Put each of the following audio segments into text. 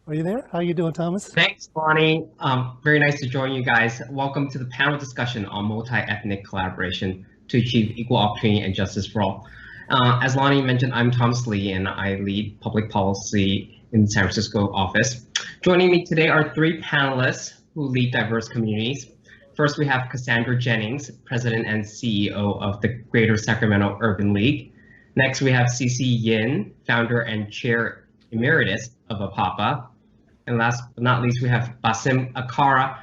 Are you there? How you doing, Thomas? Thanks, Lonnie. Very nice to join you guys. Welcome to the panel discussion on multi-ethnic collaboration to achieve equal opportunity and justice for all. As Lonnie mentioned, I'm Thomas Lee, and I lead public policy in the San Francisco office. Joining me today are three panelists who lead diverse communities. First, we have Cassandra Jennings, President and CEO of the Greater Sacramento Urban League. Next, we have CC Yin, Founder and Chair Emeritus of APAPA. And last but not least, we have Basim Elkarra,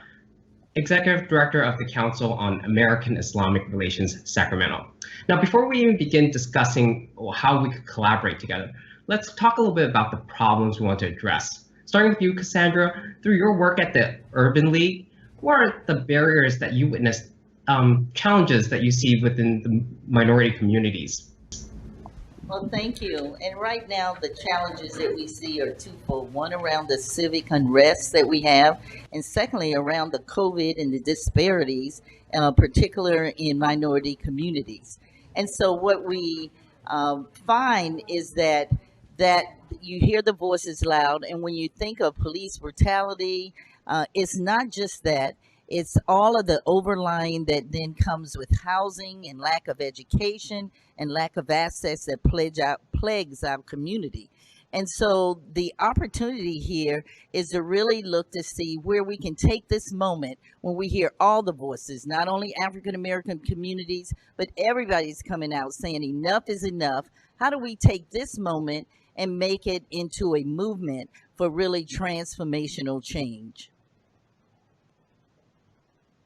Executive Director of the Council on American Islamic Relations, Sacramento. Now, before we even begin discussing how we could collaborate together, let's talk a little bit about the problems we want to address. Starting with you, Cassandra, through your work at the Urban League, what are the barriers that you witnessed, challenges that you see within the minority communities? Well, thank you. And right now, the challenges that we see are twofold. One, around the civic unrest that we have, and secondly, around the COVID and the disparities, particular in minority communities. And so what we find is that you hear the voices loud, and when you think of police brutality, it's not just that. It's all of the overlying that then comes with housing and lack of education and lack of access that plagues our community. And so the opportunity here is to really look to see where we can take this moment when we hear all the voices, not only African American communities, but everybody's coming out saying enough is enough. How do we take this moment and make it into a movement for really transformational change?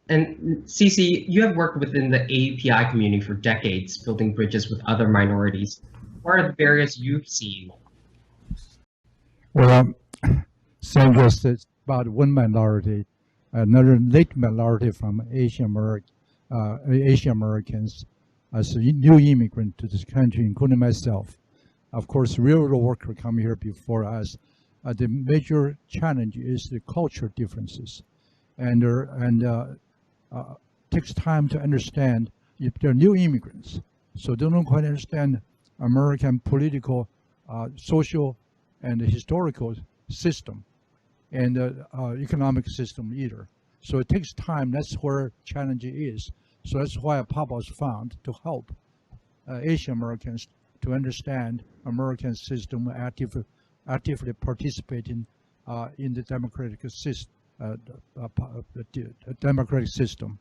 And CC, you have worked within the API community for decades, building bridges with other minorities. What are the barriers you've seen? Well, Sandra said about one minority, another late minority from Asian Americans as a new immigrant to this country, including myself. Of course, railroad worker come here before us. The major challenge is the cultural differences, and takes time to understand if they're new immigrants, so they don't quite understand American political, social, and historical system, and economic system either. So it takes time. That's where challenge is. So that's why APAPA was found to help Asian Americans to understand American system, actively participating in the democratic system. Democratic system.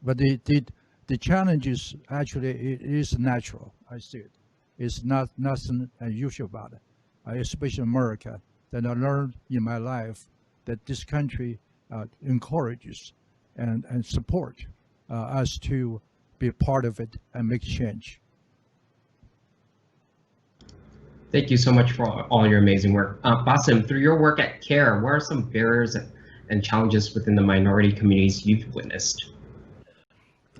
But the challenge is actually, it is natural. I see it. It's nothing unusual about it, especially America, that I learned in my life that this country encourages and support us to be part of it and make change. Thank you so much for all your amazing work. Basim, through your work at CAIR, what are some barriers and challenges within the minority communities you've witnessed?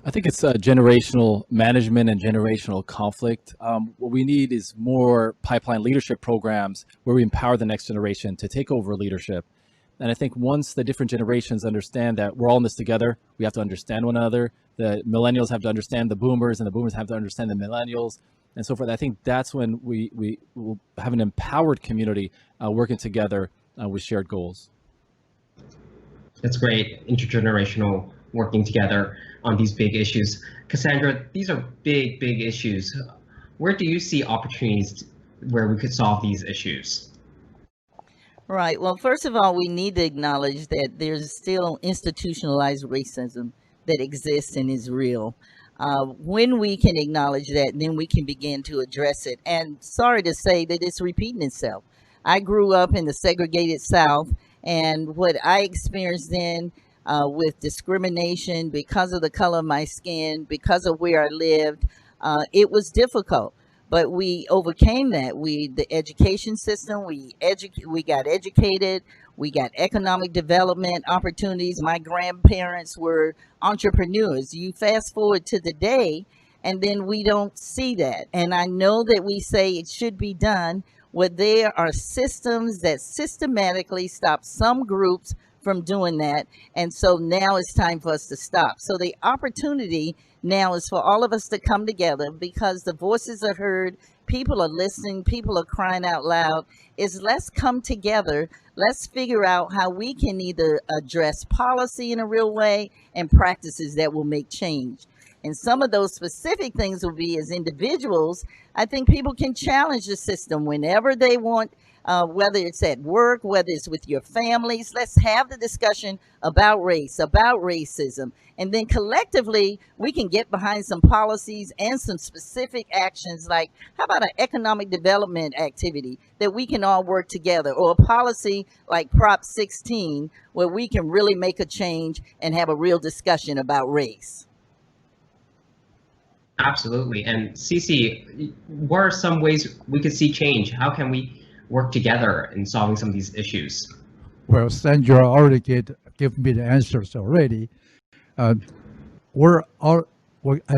I think it's generational management and generational conflict. What we need is more pipeline leadership programs where we empower the next generation to take over leadership. And I think once the different generations understand that we're all in this together, we have to understand one another. The millennials have to understand the boomers, and the boomers have to understand the millennials, and so forth. I think that's when we will have an empowered community working together with shared goals. That's great, intergenerational working together on these big issues. Cassandra, these are big issues. Where do you see opportunities where we could solve these issues? Right. Well, first of all, we need to acknowledge that there's still institutionalized racism that exists and is real. When we can acknowledge that, then we can begin to address it. And sorry to say that it's repeating itself. I grew up in the segregated South, and what I experienced then with discrimination because of the color of my skin, because of where I lived, it was difficult. But we overcame that. The education system, we got educated, we got economic development opportunities. My grandparents were entrepreneurs. You fast forward to the day, and then we don't see that. And I know that we say it should be done, where there are systems that systematically stop some groups from doing that. And so now it's time for us to stop. So the opportunity now is for all of us to come together, because the voices are heard people are listening, people are crying out loud, is let's come together. Let's figure out how we can either address policy in a real way and practices that will make change. And some of those specific things will be as individuals, I think people can challenge the system whenever they want, whether it's at work, whether it's with your families. Let's have the discussion about race, about racism. And then collectively, we can get behind some policies and some specific actions, like how about an economic development activity that we can all work together, or a policy like Prop 16, where we can really make a change and have a real discussion about race. Absolutely. And Cece, what are some ways we could see change? How can we work together in solving some of these issues? Well, Sandra already gave me the answers already. I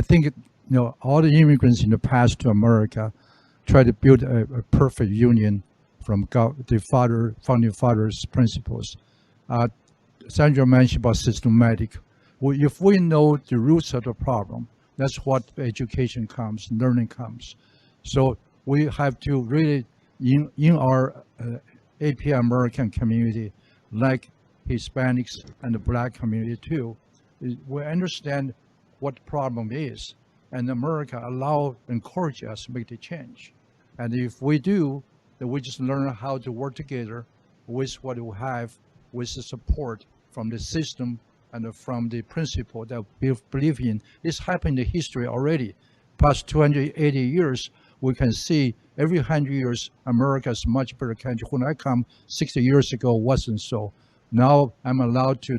think all the immigrants in the past to America try to build a perfect union from the founding fathers' principles. Sandra mentioned about systematic. If we know the roots of the problem, that's what education comes, learning comes. So we have to really, in our APA American community, like Hispanics and the Black community too, we understand what the problem is, and America encourage us to make the change. And if we do, then we just learn how to work together with what we have, with the support from the system and from the principle that we believe in. This happened in history already. Past 280 years, we can see every 100 years, America is a much better country. When I come 60 years ago, it wasn't so. Now I'm allowed to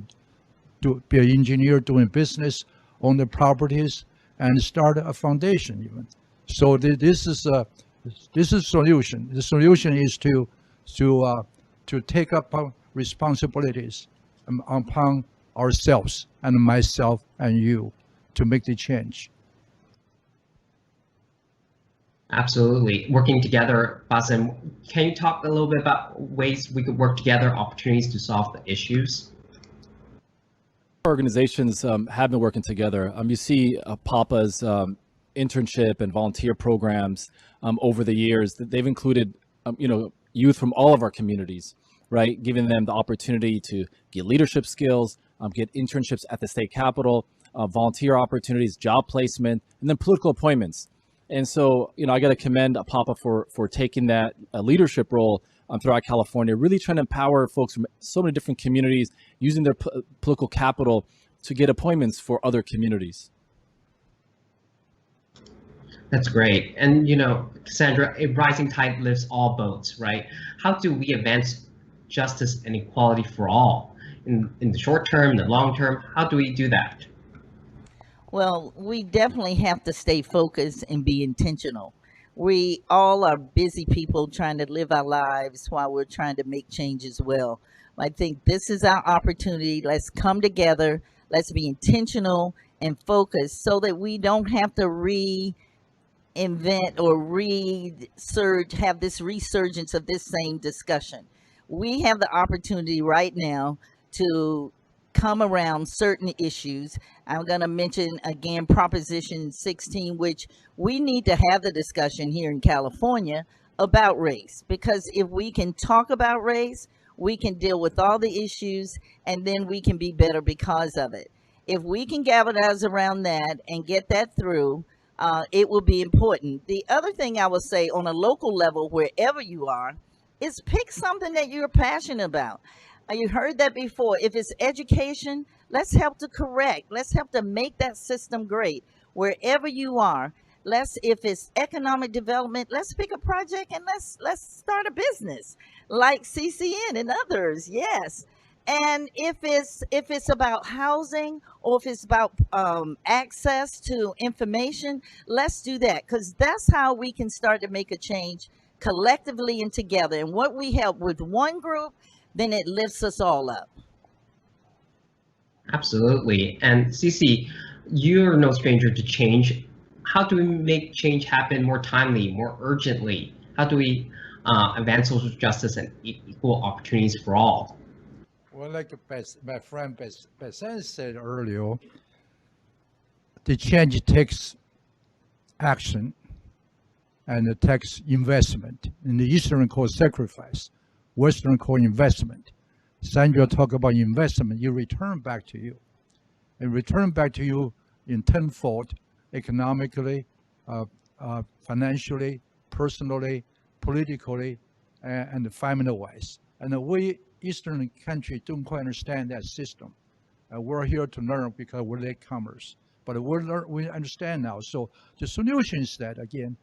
be an engineer doing business, own the properties, and start a foundation even. So this is a solution. The solution is to take up responsibilities upon ourselves, and myself and you, to make the change. Absolutely. Working together, Basim, can you talk a little bit about ways we could work together, opportunities to solve the issues? Organizations have been working together. You see APAPA's internship and volunteer programs over the years. They've included youth from all of our communities, right? Giving them the opportunity to get leadership skills, get internships at the state capitol, volunteer opportunities, job placement, and then political appointments. And so, I got to commend APAPA for taking that leadership role throughout California, really trying to empower folks from so many different communities, using their political capital to get appointments for other communities. That's great. And, Cassandra, a rising tide lifts all boats, right? How do we advance justice and equality for all in the short term, the long term? How do we do that? Well, we definitely have to stay focused and be intentional. We all are busy people trying to live our lives while we're trying to make change as well. I think this is our opportunity. Let's come together. Let's be intentional and focused so that we don't have to reinvent or have this resurgence of this same discussion. We have the opportunity right now to come around certain issues. I'm going to mention again Proposition 16, which we need to have the discussion here in California about race, because if we can talk about race, we can deal with all the issues, and then we can be better because of it. If we can galvanize around that and get that through, it will be important. The other thing I will say on a local level, wherever you are, is pick something that you're passionate about. You heard that before. If it's education, let's help to correct. Let's help to make that system great. Wherever you are, if it's economic development, let's pick a project and let's start a business like CCN and others. Yes. And if it's about housing, or if it's about access to information, let's do that, because that's how we can start to make a change collectively and together. And what we help with one group, then it lifts us all up. Absolutely. And Cece, you're no stranger to change. How do we make change happen more timely, more urgently? How do we advance social justice and equal opportunities for all? Well, like my friend Basim said earlier, the change takes action, and the tax investment. In the Eastern call sacrifice, Western call investment. Sandra talk about investment, you return back to you. And return back to you in tenfold, economically, financially, personally, politically, and family-wise. And we Eastern country don't quite understand that system. We're here to learn because we're latecomers, but we understand now. So the solution is that, again,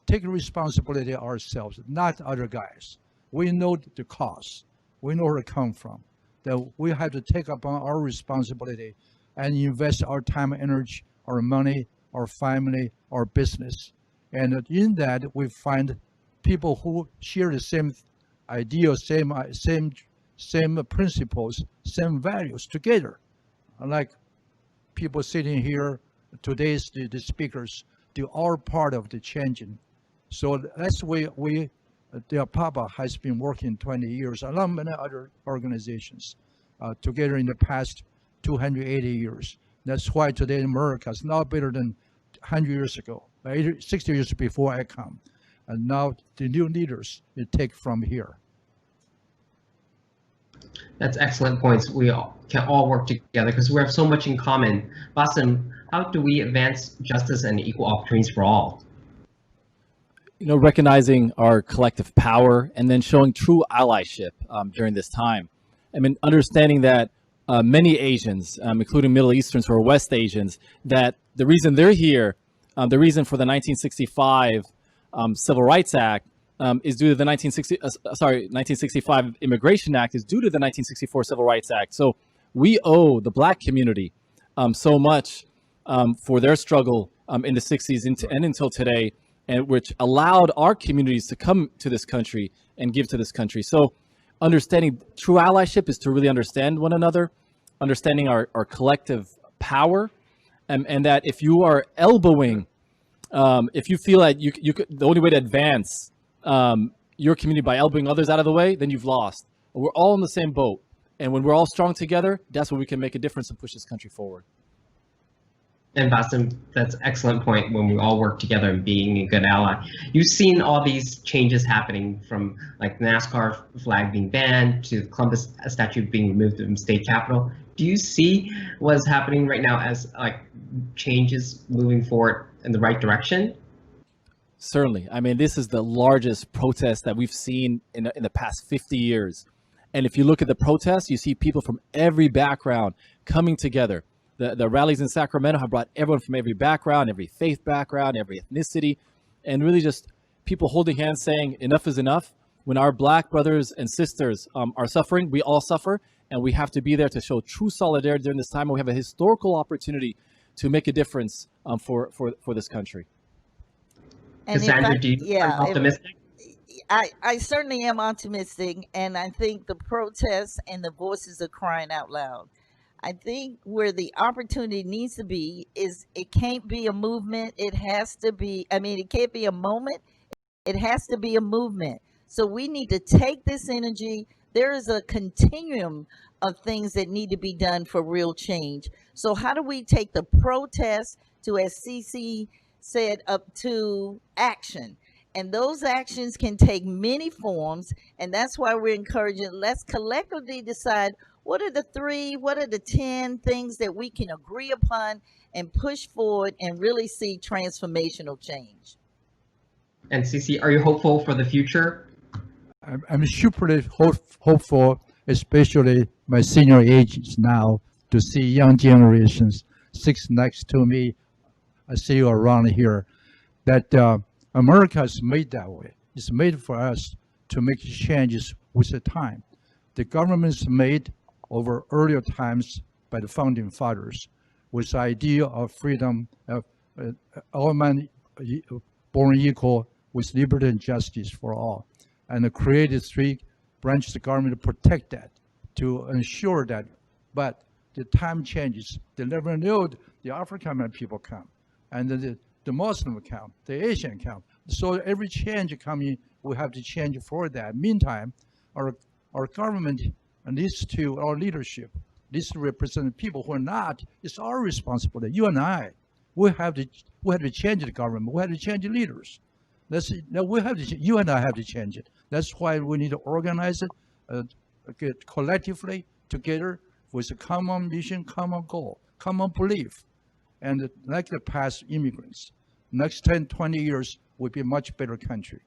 take responsibility ourselves, not other guys. We know the cost. We know where it comes from. That we have to take upon our responsibility and invest our time, energy, our money, our family, our business. And in that, we find people who share the same ideas, same principles, same values together. Like people sitting here, today's the speakers, they are part of the changing. So that's why the APAPA has been working 20 years, along many other organizations, together in the past 280 years. That's why today America is now better than 100 years ago, 60 years before I come. And now the new leaders will take from here. That's excellent points. We can all work together because we have so much in common. Basim, how do we advance justice and equal opportunities for all? You know, recognizing our collective power and then showing true allyship during this time. I mean, understanding that many Asians, including Middle Easterns or West Asians, that the reason they're here, the reason for the 1965 Civil Rights Act is due to the 1965 Immigration Act is due to the 1964 Civil Rights Act. So we owe the Black community so much for their struggle in the 60s and until today, and which allowed our communities to come to this country and give to this country. So understanding true allyship is to really understand one another, understanding our collective power, and that if you are elbowing, if you feel like you could, the only way to advance your community by elbowing others out of the way, then you've lost. We're all in the same boat. And when we're all strong together, that's when we can make a difference and push this country forward. And Basim, that's an excellent point, when we all work together and being a good ally. You've seen all these changes happening, from like NASCAR flag being banned to the Columbus statue being removed from state capitol. Do you see what's happening right now as like changes moving forward in the right direction? Certainly. I mean, this is the largest protest that we've seen in the past 50 years. And if you look at the protests, you see people from every background coming together. The rallies in Sacramento have brought everyone from every background, every faith background, every ethnicity, and really just people holding hands saying enough is enough. When our Black brothers and sisters are suffering, we all suffer, and we have to be there to show true solidarity during this time. And we have a historical opportunity to make a difference for this country. And Cassandra, are you optimistic? I certainly am optimistic, and I think the protests and the voices are crying out loud. I think where the opportunity needs to be is, it can't be a movement. It has to be, it can't be a moment. It has to be a movement. So we need to take this energy. There is a continuum of things that need to be done for real change. So how do we take the protest to, as CC said, up to action? And those actions can take many forms. And that's why we're encouraging, let's collectively decide, what are the 3, what are the 10 things that we can agree upon and push forward and really see transformational change? And CC, are you hopeful for the future? I'm super hopeful, especially my senior ages now, to see young generations, 6 next to me, I see you around here, that America is made that way. It's made for us to make changes with the time. The government is made over earlier times by the founding fathers, with the idea of freedom, of all men born equal, with liberty and justice for all, and created 3 branches of government to protect that, to ensure that. But the time changes. They never knew the African people come, and the Muslim come, the Asian come. So every change coming, we have to change for that. Meantime, our government needs to, our leadership needs to represent people who are not. It's our responsibility. You and I, we have to change the government. We have to change the leaders. We have to. You and I have to change it. That's why we need to organize it, get collectively together with a common mission, common goal, common belief, and like the past immigrants, next 10, 20 years will be a much better country.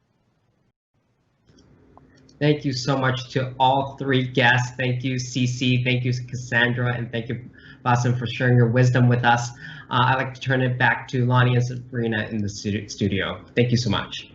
Thank you so much to all three guests. Thank you, CC. Thank you, Cassandra, and thank you, Basim, for sharing your wisdom with us. I'd like to turn it back to Lonnie and Sabrina in the studio. Thank you so much.